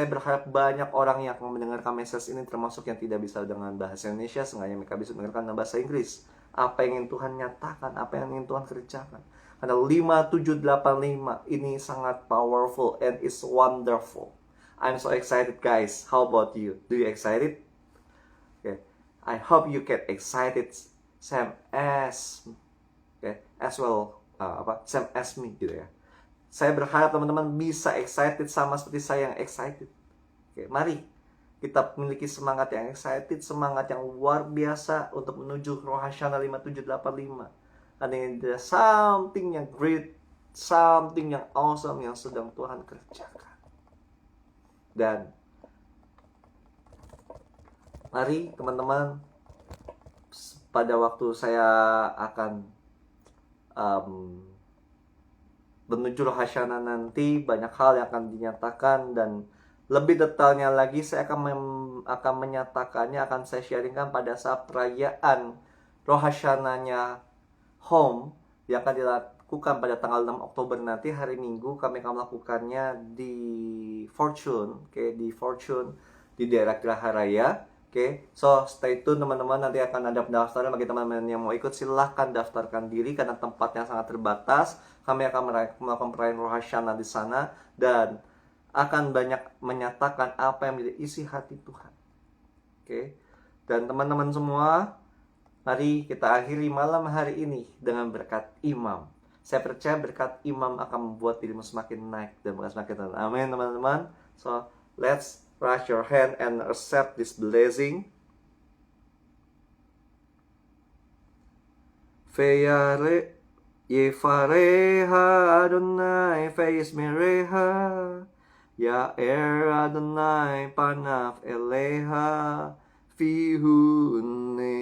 berharap banyak orang yang akan mendengarkan message ini, termasuk yang tidak bisa dengan bahasa Indonesia, seenggaknya mereka bisa mendengarkan dengan bahasa Inggris. Apa yang ingin Tuhan nyatakan, apa yang ingin Tuhan kerjakan. Karena 5785 ini sangat powerful and it's wonderful. I'm so excited guys. How about you? Do you excited? Okay. I hope you get excited same as same as me gitu ya. Saya berharap teman-teman bisa excited sama seperti saya yang excited. Oke, mari kita memiliki semangat yang excited, semangat yang luar biasa untuk menuju Rosh Hashanah 5785. Ada something yang great, something yang awesome yang sedang Tuhan kerjakan. Dan mari teman-teman, pada waktu saya akan menuju Rosh Hashanah nanti, banyak hal yang akan dinyatakan dan lebih detailnya lagi saya akan menyatakannya, akan saya sharingkan pada saat perayaan Rosh Hashanah-nya Home yang akan dilakukan pada tanggal 6 Oktober nanti, hari Minggu. Kami akan melakukannya di Fortune, di Fortune di daerah Geraha Raya. So stay tune teman-teman, nanti akan ada pendaftaran bagi teman-teman yang mau ikut. Silahkan daftarkan diri karena tempatnya sangat terbatas. Kami akan melakukan perayaan Rosh Hashanah di sana dan akan banyak menyatakan apa yang menjadi isi hati Tuhan. Dan teman-teman semua, mari kita akhiri malam hari ini dengan berkat imam. Saya percaya berkat imam akan membuat dirimu semakin naik dan bukan semakin turun. Amin teman-teman. So let's raise your hand and accept this blessing. Feyare Yefareha Adonai Feismereha Ya Adonai Panaf Eleha Fihuneha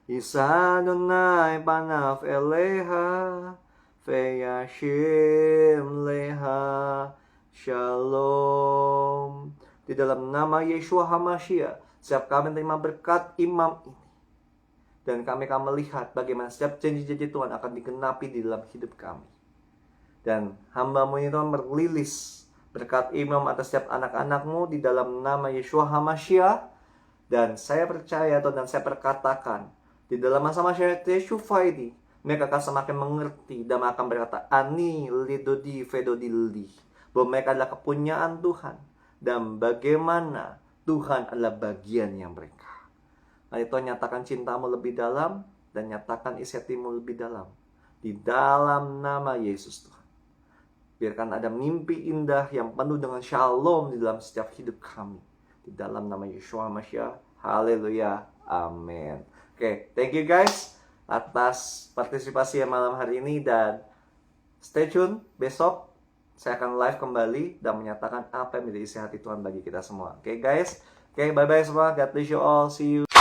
Isa Adonai Panaf Eleha Feyashim Leha Shalom. Di dalam nama Yeshua HaMashiach, setiap kami menerima berkat imam ini, dan kami akan melihat bagaimana setiap janji-janji Tuhan akan digenapi di dalam hidup kami. Dan hamba-Mu ini Tuhan merilis berkat imam atas setiap anak-anak-Mu di dalam nama Yeshua HaMashiach. Dan saya percaya Tuhan, dan saya perkatakan Di dalam masa-masa Teshuvah ini, mereka akan semakin mengerti dan akan berkata, Ani lidodi fedodili. Bahwa mereka adalah kepunyaan Tuhan. Dan bagaimana Tuhan adalah bagiannya mereka. Nah, itu nyatakan cintamu lebih dalam dan nyatakan isi hatimu lebih dalam. Di dalam nama Yesus Tuhan. Biarkan ada mimpi indah yang penuh dengan shalom di dalam setiap hidup kami. Di dalam nama Yeshua Mashiach. Haleluya. Amin. Oke, thank you guys atas partisipasi malam hari ini. Dan stay tune, besok saya akan live kembali dan menyatakan apa yang menjadi isi hati Tuhan bagi kita semua. Oke guys, oke, bye-bye semua. God bless you all. See you.